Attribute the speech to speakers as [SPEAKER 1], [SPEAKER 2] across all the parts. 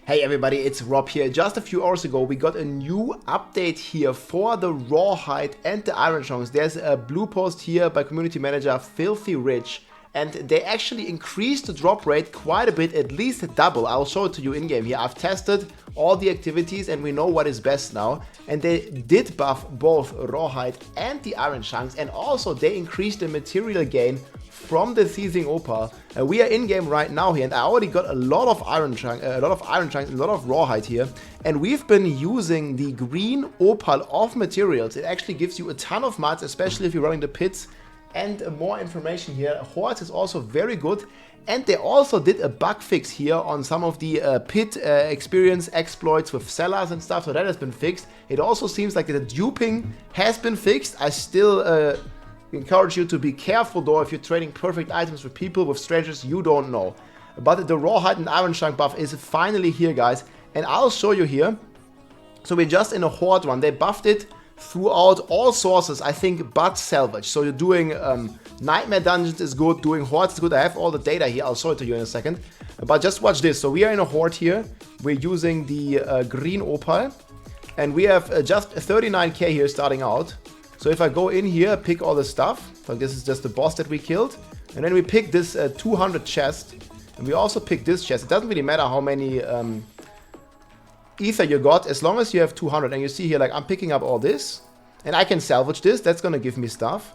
[SPEAKER 1] Hey everybody, it's Rob here. Just a few hours ago we got a new update here for the Rawhide and the Iron Chunks. There's a blue post here by community manager Filthy Rich, and they actually increased the drop rate quite a bit, at least double. I'll show it to you in game here. I've tested all the activities and we know what is best now, and they did buff both Rawhide and the Iron Chunks, and also they increased the material gain from the Seething Opal. We are in game right now here, and I already got a lot of Iron Chunks, a lot of Rawhide here, and we've been using the green Opal of materials. It actually gives you a ton of mods, especially if you're running the pits, and more information here. Hordes is also very good, and they also did a bug fix here on some of the pit experience exploits with sellers and stuff, so that has been fixed. It also seems like the duping has been fixed. I still encourage you to be careful though if you're trading perfect items with people, with strangers you don't know. But the Rawhide and Iron Chunk buff is finally here, guys, and I'll show you here. So we're just in a Horde run. They buffed it throughout all sources, I think, but Salvage. So you're doing Nightmare Dungeons is good, doing Hordes is good. I have all the data here, I'll show it to you in a second. But just watch this. So we are in a Horde here. We're using the green Opal, and we have just 39k here starting out. So if I go in here, pick all the stuff, so this is just the boss that we killed, and then we pick this 200 chest, and we also pick this chest. It doesn't really matter how many ether you got, as long as you have 200. And you see here, like, I'm picking up all this, and I can salvage this. That's gonna give me stuff.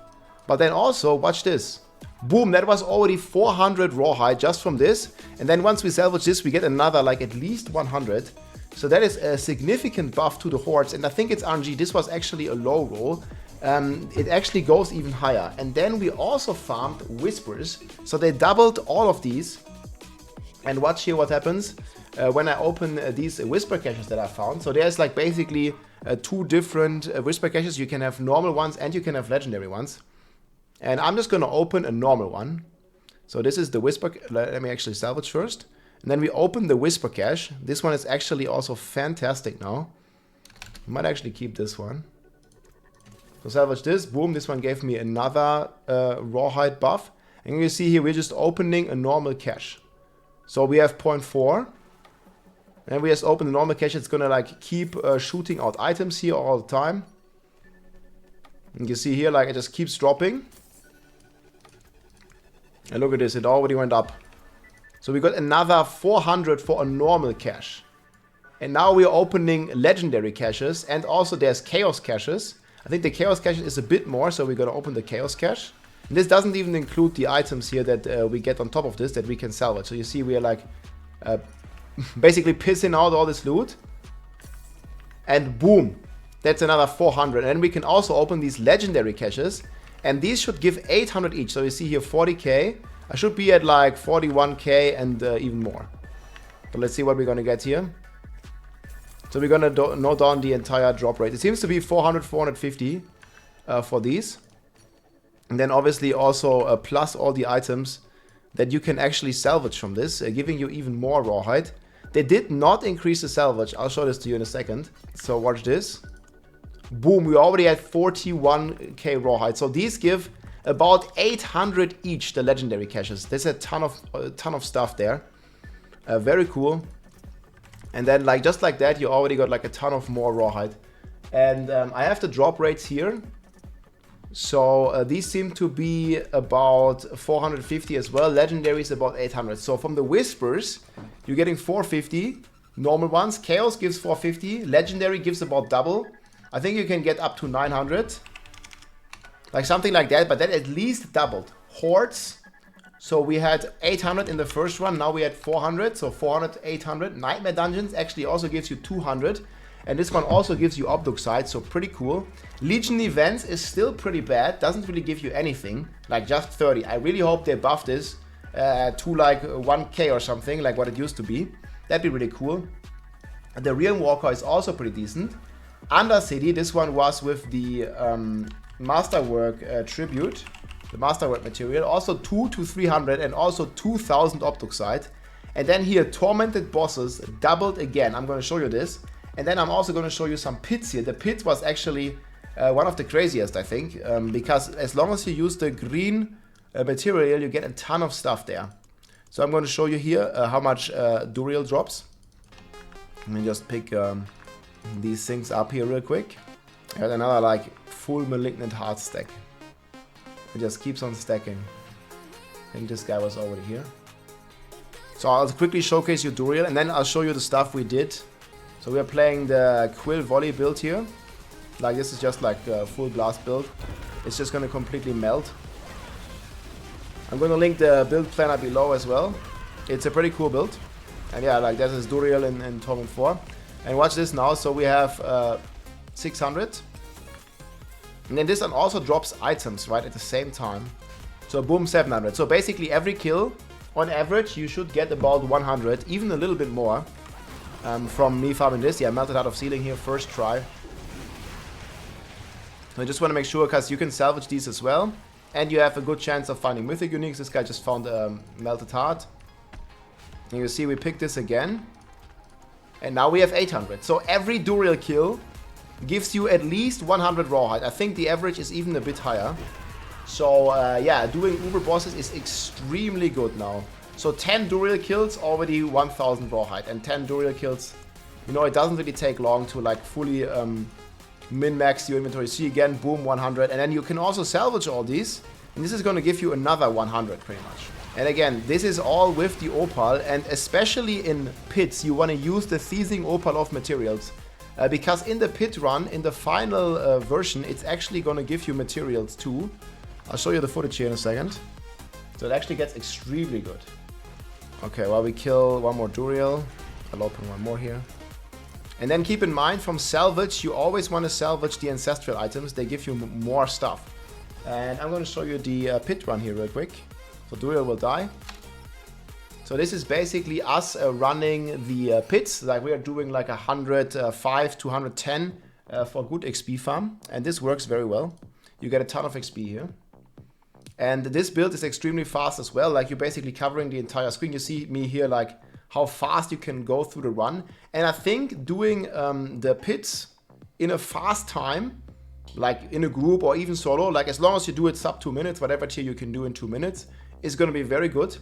[SPEAKER 1] But then also, watch this. Boom, that was already 400 Rawhide just from this. And then once we salvage this, we get another, like, at least 100. So that is a significant buff to the Hordes, and I think it's RNG. This was actually a low roll. It actually goes even higher. And then we also farmed Whispers, so they doubled all of these. And watch here what happens when I open these Whisper caches that I found. So there's like basically two different Whisper caches. You can have normal ones and you can have legendary ones. And I'm just gonna open a normal one. So this is the Whisper. Let me actually salvage first. And then we open the Whisper cache. This one is actually also fantastic now. Might actually keep this one. So salvage this, boom, this one gave me another Rawhide buff. And you see here, we're just opening a normal cache. So we have 0.4. And we just open the normal cache. It's gonna like keep shooting out items here all the time. And you see here, like, it just keeps dropping. And look at this, it already went up. So we got another 400 for a normal cache. And now we're opening legendary caches, and also there's chaos caches. I think the chaos cache is a bit more, so we're gonna open the chaos cache. And this doesn't even include the items here that we get on top of this that we can salvage. So you see we are like basically pissing out all this loot. And boom, that's another 400. And we can also open these legendary caches, and these should give 800 each. So you see here 40k. I should be at like 41k and even more. But let's see what we're gonna get here. So we're gonna note down the entire drop rate. It seems to be 400, 450 for these. And then obviously also plus all the items that you can actually salvage from this, giving you even more Rawhide. They did not increase the salvage. I'll show this to you in a second. So watch this. Boom, we already had 41k Rawhide. So these give about 800 each, the legendary caches. There's a ton of stuff there. Very cool. And then, like, just like that, you already got like a ton of more Rawhide. And I have the drop rates here. So these seem to be about 450 as well. Legendary is about 800. So from the Whispers, you're getting 450. Normal ones. Chaos gives 450. Legendary gives about double. I think you can get up to 900. Like something like that, but that at least doubled. Hordes. So we had 800 in the first one, now we had 400, so 400, 800. Nightmare Dungeons actually also gives you 200. And this one also gives you Obduxite, so pretty cool. Legion Events is still pretty bad, doesn't really give you anything, like just 30. I really hope they buff this to like 1k or something, like what it used to be. That'd be really cool. The Realm Walker is also pretty decent. Undercity, this one was with the Masterwork tribute. The Masterwork material, also 2 to 300 and also 2000 Obduxite. And then here, Tormented Bosses doubled again. I'm going to show you this. And then I'm also going to show you some pits here. The pit was actually one of the craziest, I think, because as long as you use the green material, you get a ton of stuff there. So I'm going to show you here how much Duriel drops. Let me just pick these things up here real quick. Got another like full Malignant Heart stack. It just keeps on stacking. I think this guy was already here. So I'll quickly showcase you Duriel and then I'll show you the stuff we did. So we are playing the Quill Volley build here. Like this is just like a full blast build. It's just gonna completely melt. I'm gonna link the build planner below as well. It's a pretty cool build. And yeah, like this is Duriel in Torment 4. And watch this now. So we have 600. And then this one also drops items right at the same time. So boom, 700. So basically every kill, on average, you should get about 100, even a little bit more. From me farming this. Yeah, melted out of ceiling here, first try. I just want to make sure, because you can salvage these as well. And you have a good chance of finding mythic uniques. This guy just found melted heart. And you see we picked this again. And now we have 800. So every Duriel kill gives you at least 100 rawhide. I think the average is even a bit higher. So yeah, doing Uber bosses is extremely good now. So 10 Duriel kills, already 1000 rawhide. And 10 Duriel kills, you know, it doesn't really take long to like fully min-max your inventory. See again, boom, 100. And then you can also salvage all these. And this is going to give you another 100 pretty much. And again, this is all with the OPAL. And especially in pits, you want to use the thieving OPAL of materials. Because in the pit run, in the final version, it's actually going to give you materials too. I'll show you the footage here in a second. So it actually gets extremely good. Okay, well, we kill one more Duriel. I'll open one more here. And then keep in mind, from salvage, you always want to salvage the ancestral items. They give you more stuff. And I'm going to show you the pit run here real quick. So Duriel will die. So this is basically us running the pits. Like we are doing like 105 to 110 for good XP farm. And this works very well. You get a ton of XP here. And this build is extremely fast as well. Like you're basically covering the entire screen. You see me here, like how fast you can go through the run. And I think doing the pits in a fast time, like in a group or even solo, like as long as you do it sub 2 minutes, whatever tier you can do in 2 minutes, is going to be very good.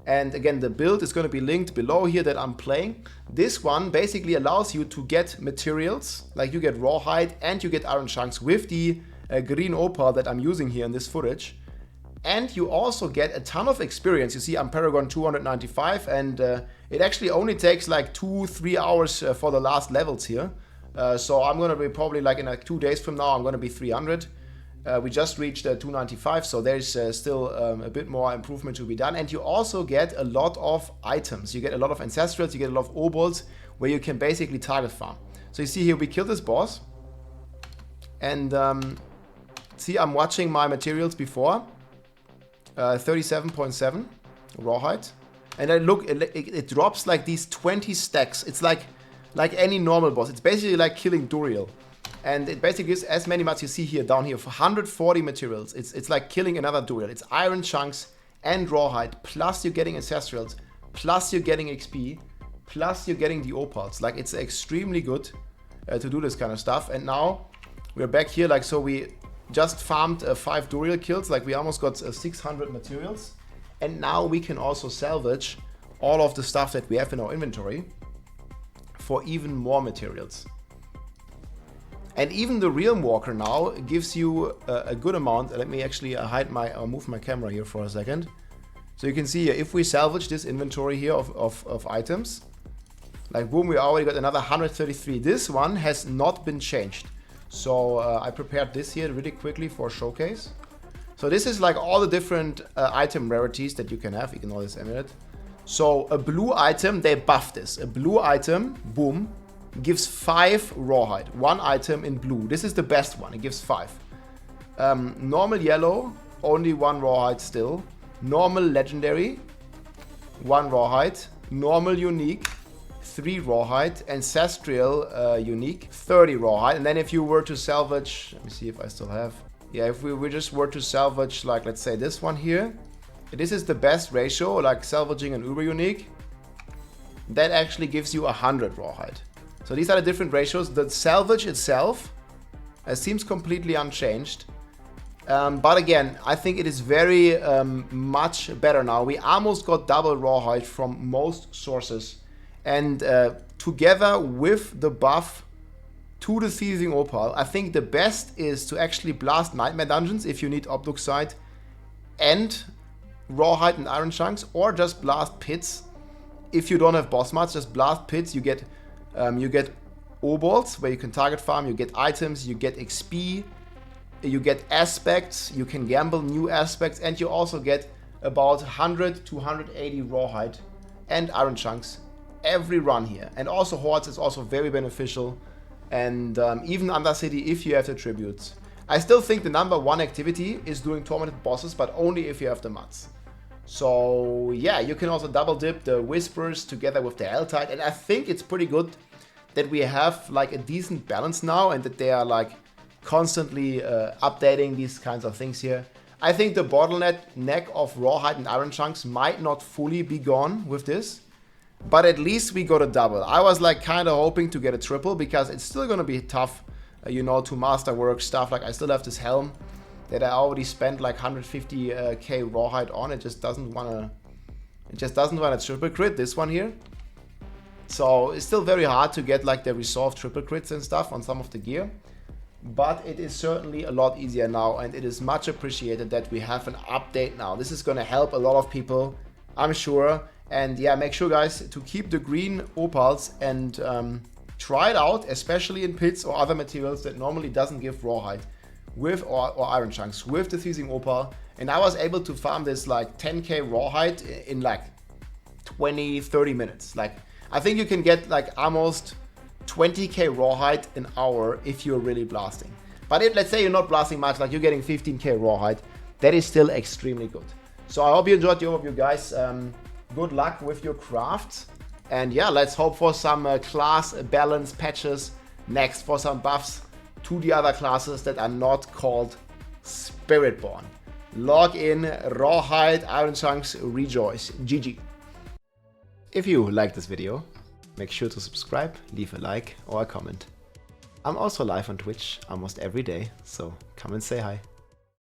[SPEAKER 1] And again, the build is going to be linked below here that I'm playing. This one basically allows you to get materials, like you get rawhide and you get iron chunks with the green opal that I'm using here in this footage. And you also get a ton of experience. You see I'm Paragon 295 and it actually only takes like 2-3 hours for the last levels here. So I'm going to be probably like in like 2 days from now, I'm going to be 300. We just reached 295, so there's still a bit more improvement to be done. And you also get a lot of items. You get a lot of ancestrals, you get a lot of obols where you can basically target farm. So you see here we killed this boss. And see, I'm watching my materials before. 37.7 rawhide. And then look, it drops like these 20 stacks. It's like any normal boss. It's basically like killing Duriel. And it basically gives as many mats you see here down here for 140 materials. It's like killing another Duriel. It's iron chunks and rawhide, plus you're getting ancestrals, plus you're getting XP, plus you're getting the opals. Like it's extremely good to do this kind of stuff. And now we're back here, like so we just farmed 5 Duriel kills, like we almost got 600 materials. And now we can also salvage all of the stuff that we have in our inventory for even more materials. And even the Realm Walker now gives you a good amount. Let me actually I'll move my camera here for a second. So you can see here, if we salvage this inventory here of items, like boom, we already got another 133. This one has not been changed. So I prepared this here really quickly for a showcase. So this is like all the different item rarities that you can have. Ignore this amulet. So a blue item, they buffed this. A blue item, boom, gives 5 rawhide. 1 item in blue. This is the best one. It gives 5. Normal yellow, only 1 rawhide still. Normal legendary, 1 rawhide. Normal unique, 3 rawhide. Ancestral unique, 30 rawhide. And then if you were to salvage, let me see if I still have. Yeah, if we just were to salvage, like let's say this one here. This is the best ratio, like salvaging an uber unique. That actually gives you 100 rawhide. So these are the different ratios. The salvage itself seems completely unchanged. But again, I think it is very much better now. We almost got double rawhide from most sources. And together with the buff to the Seizing Opal, I think the best is to actually blast Nightmare Dungeons if you need Obduxite and Rawhide and Iron Chunks, or just blast pits. If you don't have boss mods, just blast pits. You get OBALs where you can target farm, you get items, you get XP, you get aspects, you can gamble new aspects, and you also get about 100 to 180 Rawhide and Iron Chunks every run here. And also Hordes is also very beneficial, and even Undercity if you have the tributes. I still think the #1 activity is doing Tormented Bosses, but only if you have the mods. So yeah, you can also double dip the Whispers together with the Helltide, and I think it's pretty good that we have like a decent balance now, and that they are like constantly updating these kinds of things here. I think the bottleneck of Rawhide and Iron Chunks might not fully be gone with this, but at least we got a double. I was like kind of hoping to get a triple, because it's still gonna be tough, you know, to masterwork stuff. Like I still have this helm that I already spent like 150k Rawhide on. It just doesn't wanna triple crit this one here. So it's still very hard to get like the resolved triple crits and stuff on some of the gear. But it is certainly a lot easier now, and it is much appreciated that we have an update now. This is gonna help a lot of people, I'm sure. And yeah, make sure guys to keep the green opals and try it out, especially in pits or other materials that normally doesn't give Rawhide with or Iron Chunks with the Seizing Opal. And I was able to farm this like 10k Rawhide in like 20-30 minutes. Like I think you can get like almost 20k Rawhide an hour if you're really blasting. But if let's say you're not blasting much, like you're getting 15k Rawhide, that is still extremely good. So I hope you enjoyed the overview guys. Good luck with your crafts, and yeah, let's hope for some class balance patches next, for some buffs to the other classes that are not called Spiritborn. Log in, Rawhide, Iron Chunks, rejoice. GG. If you like this video, make sure to subscribe, leave a like or a comment. I'm also live on Twitch almost every day, so come and say hi.